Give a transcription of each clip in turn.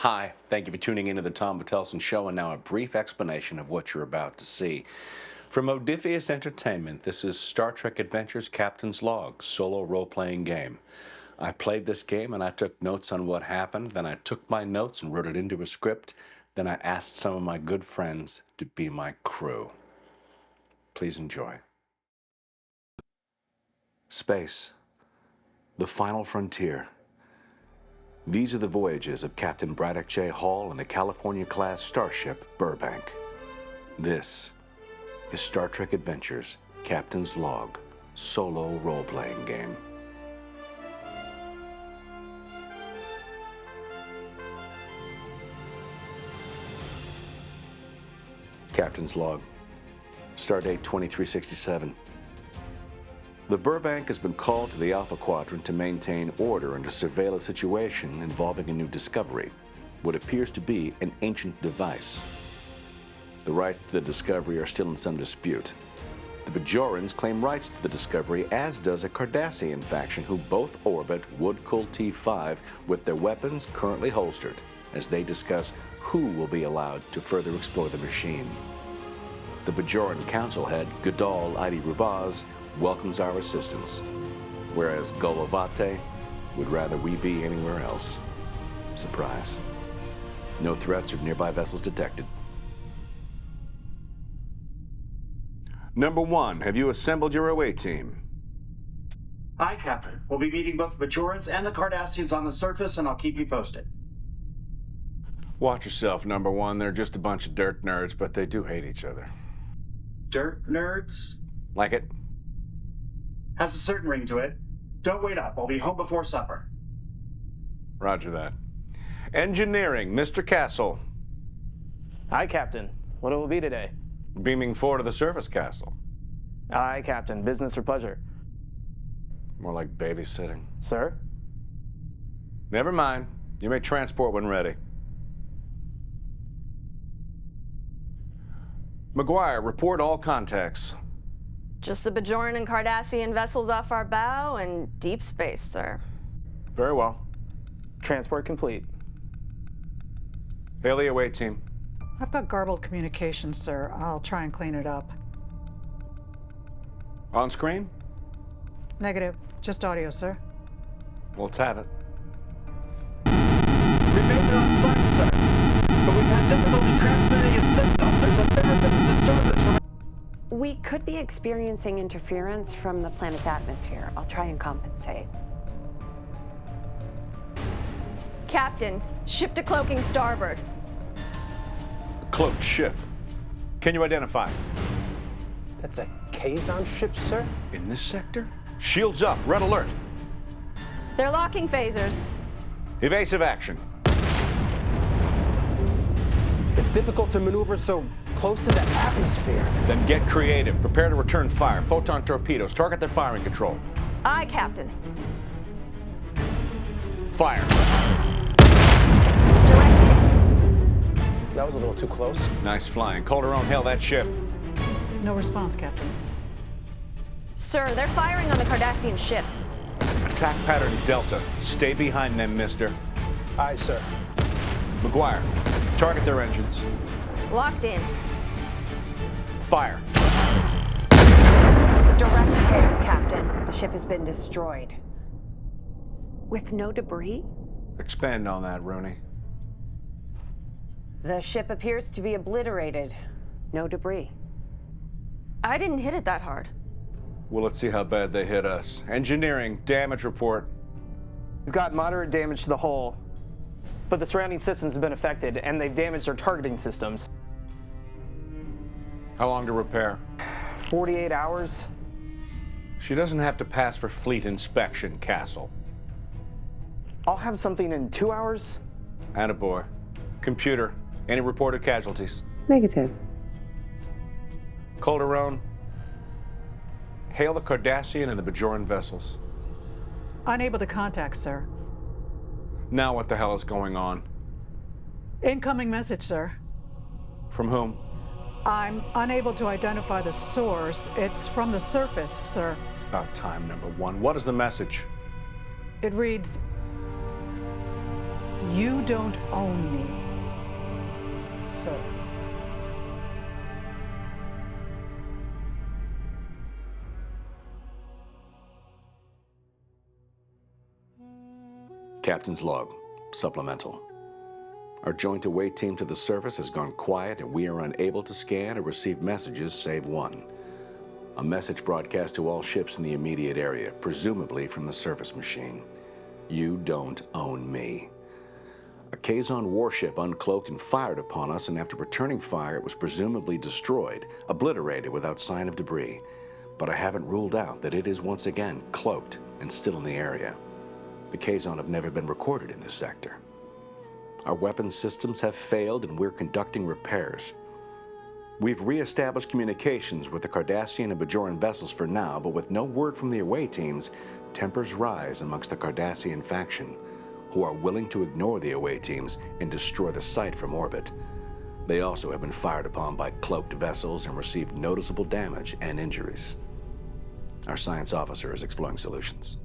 Hi, thank you for tuning into the Tom Batelson Show, and now a brief explanation of what you're about to see. From Modiphius Entertainment, this is Star Trek Adventures Captain's Log, solo role-playing game. I played this game and I took notes on what happened, then I took my notes and wrote it into a script, then I asked some of my good friends to be my crew. Please enjoy. Space, the final frontier. These are the voyages of Captain Braddock J. Hall and the California-class starship Burbank. This is Star Trek Adventures Captain's Log, solo role-playing game. Captain's Log, Stardate 2367. The Burbank has been called to the Alpha Quadrant to maintain order and to surveil a situation involving a new discovery, what appears to be an ancient device. The rights to the discovery are still in some dispute. The Bajorans claim rights to the discovery, as does a Cardassian faction who both orbit Woodkull T5 with their weapons currently holstered, as they discuss who will be allowed to further explore the machine. The Bajoran Council head, Godal Idi Rubaz, welcomes our assistance, whereas Golovate would rather we be anywhere else. Surprise. No threats or nearby vessels detected. Number 1, have you assembled your away team? Aye, Captain. We'll be meeting both the Bajorans and the Cardassians on the surface, and I'll keep you posted. Watch yourself, Number 1. They're just a bunch of dirt nerds, but they do hate each other. Dirt nerds? Like it? Has a certain ring to it. Don't wait up. I'll be home before supper. Roger that. Engineering, Mr. Castle. Aye, Captain. What it will be today? Beaming forward to the surface, Castle. Aye, Captain. Business or pleasure? More like babysitting. Sir? Never mind. You may transport when ready. McGuire, report all contacts. Just the Bajoran and Cardassian vessels off our bow and deep space, sir. Very well. Transport complete. Hail the away team. I've got garbled communication, sir. I'll try and clean it up. On screen? Negative. Just audio, sir. Well, let's have it. We've made it on site, sir. But we've had difficulty transmitting a signal. There's a fair bit of disturbance from... We could be experiencing interference from the planet's atmosphere. I'll try and compensate. Captain, ship to cloaking starboard. Cloaked ship. Can you identify? That's a Kazon ship, sir? In this sector? Shields up. Red alert. They're locking phasers. Evasive action. It's difficult to maneuver so close to the atmosphere. Then get creative. Prepare to return fire. Photon torpedoes. Target their firing control. Aye, Captain. Fire. Direct hit. That was a little too close. Nice flying. Calderon, hail that ship. No response, Captain. Sir, they're firing on the Cardassian ship. Attack pattern Delta. Stay behind them, mister. Aye, sir. McGuire, target their engines. Locked in. Fire. Direct hit, Captain. The ship has been destroyed. With no debris? Expand on that, Rooney. The ship appears to be obliterated. No debris. I didn't hit it that hard. Well, let's see how bad they hit us. Engineering, damage report. We've got moderate damage to the hull, but the surrounding systems have been affected, and they've damaged their targeting systems. How long to repair? 48 hours. She doesn't have to pass for fleet inspection, Castle. I'll have something in 2 hours. Attaboy. Computer, any reported casualties? Negative. Calderon, hail the Cardassian and the Bajoran vessels. Unable to contact, sir. Now what the hell is going on? Incoming message, sir. From whom? I'm unable to identify the source. It's from the surface, sir. It's about time, Number 1. What is the message? It reads, You don't own me, sir. Captain's log, supplemental. Our joint away team to the surface has gone quiet and we are unable to scan or receive messages save one. A message broadcast to all ships in the immediate area, presumably from the surface machine. You don't own me. A Kazon warship uncloaked and fired upon us, and after returning fire, it was presumably destroyed, obliterated without sign of debris. But I haven't ruled out that it is once again cloaked and still in the area. The Kazon have never been recorded in this sector. Our weapons systems have failed and we're conducting repairs. We've re-established communications with the Cardassian and Bajoran vessels for now, but with no word from the away teams, tempers rise amongst the Cardassian faction, who are willing to ignore the away teams and destroy the site from orbit. They also have been fired upon by cloaked vessels and received noticeable damage and injuries. Our science officer is exploring solutions.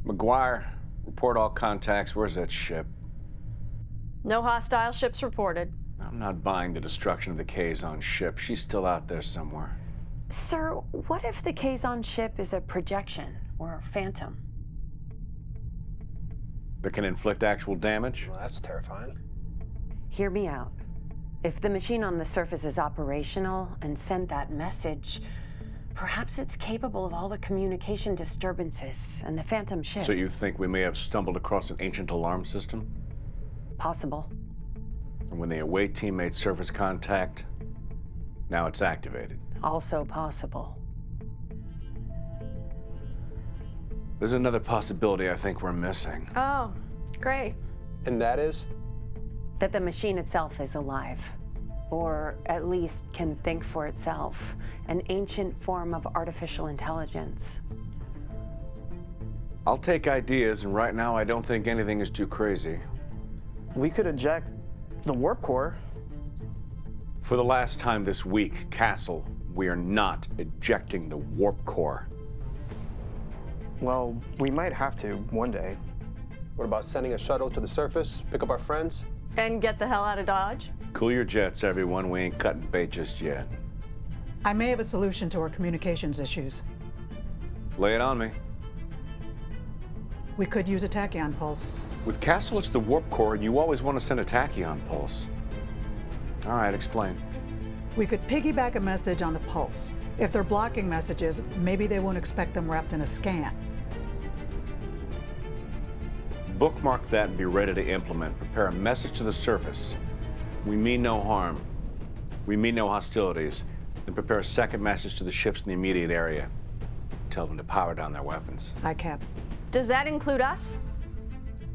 McGuire, report all contacts. Where's that ship? No hostile ships reported. I'm not buying the destruction of the Kazon ship. She's still out there somewhere. Sir, what if the Kazon ship is a projection or a phantom? That can inflict actual damage? Well, that's terrifying. Hear me out. If the machine on the surface is operational and sent that message, perhaps it's capable of all the communication disturbances and the phantom ship. So you think we may have stumbled across an ancient alarm system? Possible. And when the away team made surface contact, now it's activated. Also possible. There's another possibility I think we're missing. Oh, great. And that is? That the machine itself is alive. Or at least can think for itself. An ancient form of artificial intelligence. I'll take ideas, and right now I don't think anything is too crazy. We could eject the warp core. For the last time this week, Castle, we are not ejecting the warp core. Well, we might have to one day. What about sending a shuttle to the surface, pick up our friends? And get the hell out of Dodge? Cool your jets, everyone. We ain't cutting bait just yet. I may have a solution to our communications issues. Lay it on me. We could use a tachyon pulse. With Castle, it's the warp core, and you always want to send a tachyon pulse. All right, explain. We could piggyback a message on a pulse. If they're blocking messages, maybe they won't expect them wrapped in a scan. Bookmark that and be ready to implement. Prepare a message to the surface. We mean no harm. We mean no hostilities. Then prepare a second message to the ships in the immediate area. Tell them to power down their weapons. Aye, Cap. Does that include us?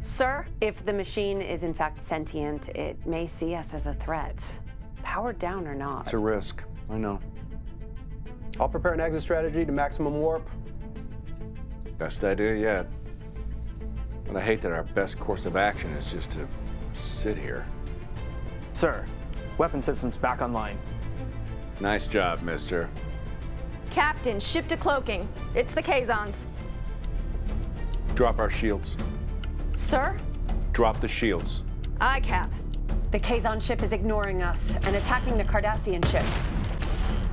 Sir? If the machine is in fact sentient, it may see us as a threat. Powered down or not. It's a risk, I know. I'll prepare an exit strategy to maximum warp. Best idea yet. But I hate that our best course of action is just to sit here. Sir, weapon systems back online. Nice job, mister. Captain, ship to cloaking. It's the Kazons. Drop our shields. Sir? Drop the shields. Aye, Cap. The Kazon ship is ignoring us and attacking the Cardassian ship.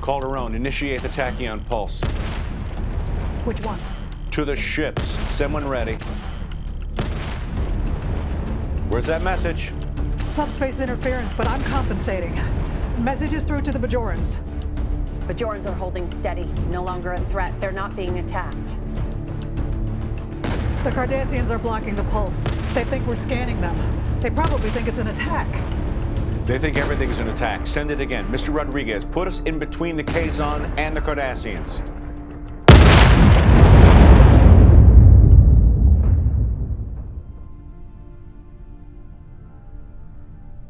Calderon, initiate the tachyon pulse. Which one? To the ships. Send one ready. Where's that message? Subspace interference, but I'm compensating. Messages through to the Bajorans. Bajorans are holding steady, no longer a threat. They're not being attacked. The Cardassians are blocking the pulse. They think we're scanning them. They probably think it's an attack. They think everything's an attack. Send it again. Mr. Rodriguez, put us in between the Kazon and the Cardassians.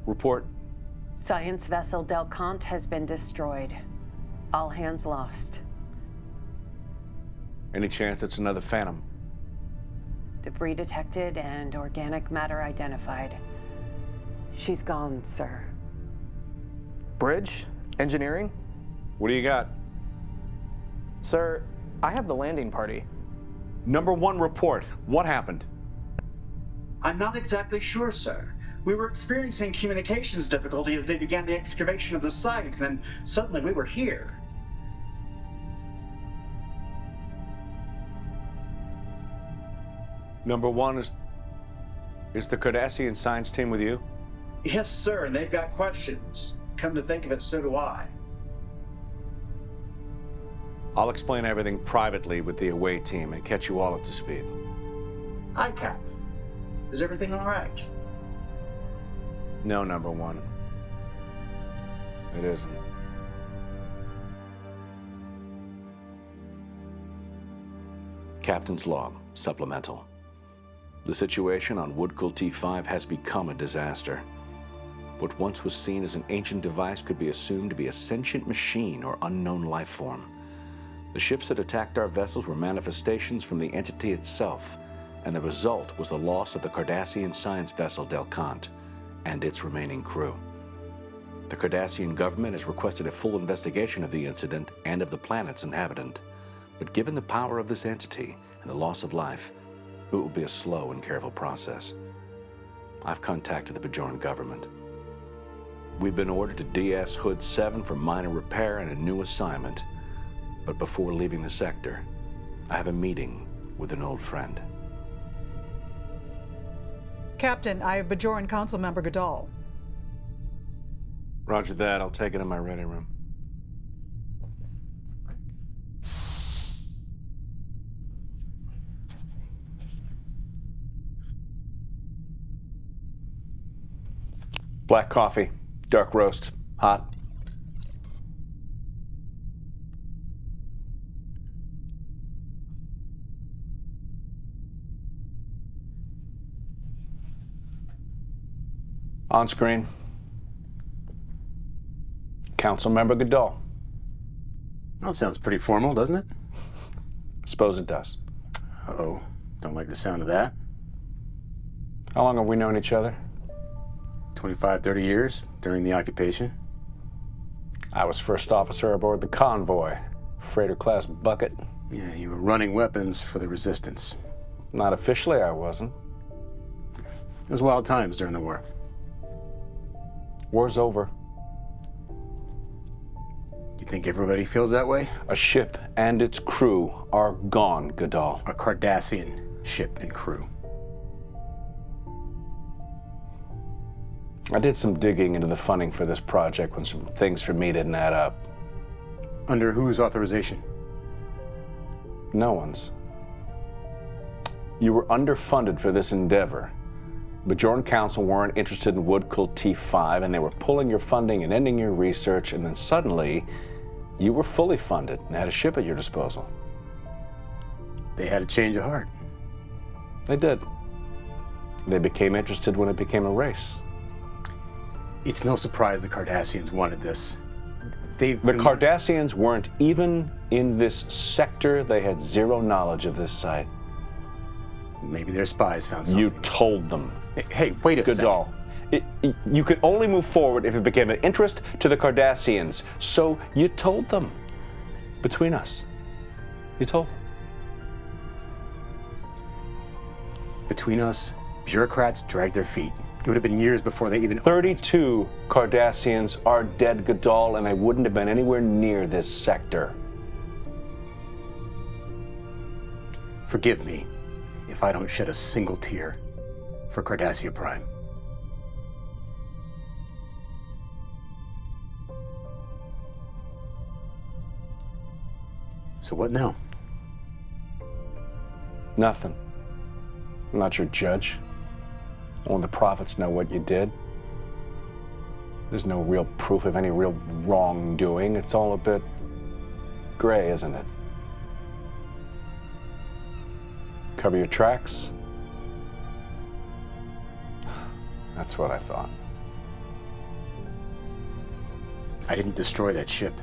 Report. Science vessel Delcante has been destroyed. All hands lost. Any chance it's another Phantom? Debris detected and organic matter identified. She's gone, sir. Bridge? Engineering? What do you got? Sir, I have the landing party. Number one, report. What happened? I'm not exactly sure, sir. We were experiencing communications difficulty as they began the excavation of the site, and then suddenly we were here. Number one, is the Cardassian science team with you? Yes, sir, and they've got questions. Come to think of it, so do I. I'll explain everything privately with the away team and catch you all up to speed. Hi, Cap. Is everything all right? No, number one. It isn't. Captain's log, supplemental. The situation on Woodkull T5 has become a disaster. What once was seen as an ancient device could be assumed to be a sentient machine or unknown life form. The ships that attacked our vessels were manifestations from the entity itself, and the result was the loss of the Cardassian science vessel Delcant and its remaining crew. The Cardassian government has requested a full investigation of the incident and of the planet's inhabitant. But given the power of this entity and the loss of life, it will be a slow and careful process. I've contacted the Bajoran government. We've been ordered to DS Hood 7 for minor repair and a new assignment. But before leaving the sector, I have a meeting with an old friend. Captain, I have Bajoran Council Member Goodall. Roger that. I'll take it in my ready room. Black coffee, dark roast, hot. On screen, Councilmember Goodall. That sounds pretty formal, doesn't it? Suppose it does. Uh-oh. Don't like the sound of that. How long have we known each other? 25, 30 years during the occupation. I was first officer aboard the Convoy, freighter-class bucket. Yeah, you were running weapons for the Resistance. Not officially, I wasn't. It was wild times during the war. War's over. You think everybody feels that way? A ship and its crew are gone, Goodall. A Cardassian ship and crew. I did some digging into the funding for this project when some things for me didn't add up. Under whose authorization? No one's. You were underfunded for this endeavor. Bajoran Council weren't interested in Woodkull T5, and they were pulling your funding and ending your research, and then suddenly, you were fully funded and had a ship at your disposal. They had a change of heart. They did. They became interested when it became a race. It's no surprise the Cardassians wanted this. The Cardassians weren't even in this sector. They had zero knowledge of this site. Maybe their spies found something. You told them. Hey, wait a Goodall. You could only move forward if it became of interest to the Cardassians. So you told them. Between us. You told them. Between us, bureaucrats dragged their feet. It would have been years before they even... 32 Cardassians are dead, Goodall, and they wouldn't have been anywhere near this sector. Forgive me if I don't shed a single tear for Cardassia Prime. So what now? Nothing. I'm not your judge. Only the prophets know what you did. There's no real proof of any real wrongdoing. It's all a bit gray, isn't it? Cover your tracks? That's what I thought. I didn't destroy that ship.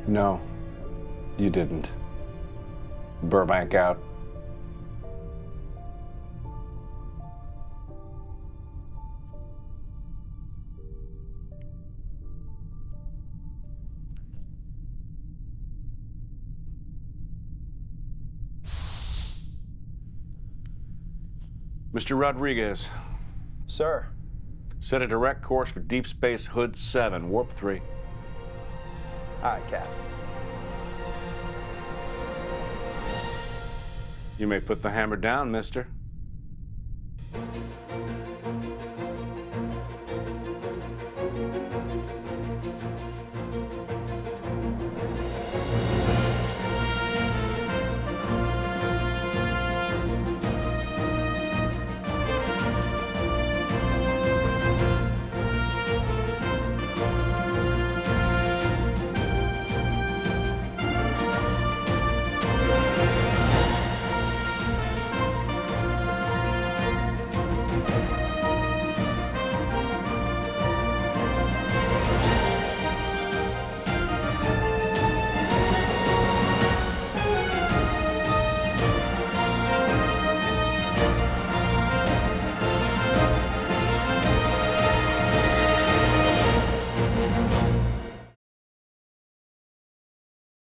No, you didn't. Burbank out. Mr. Rodriguez, Sir. set a direct course for Deep Space Hood 7, Warp 3. Aye, Cap. You may put the hammer down, mister.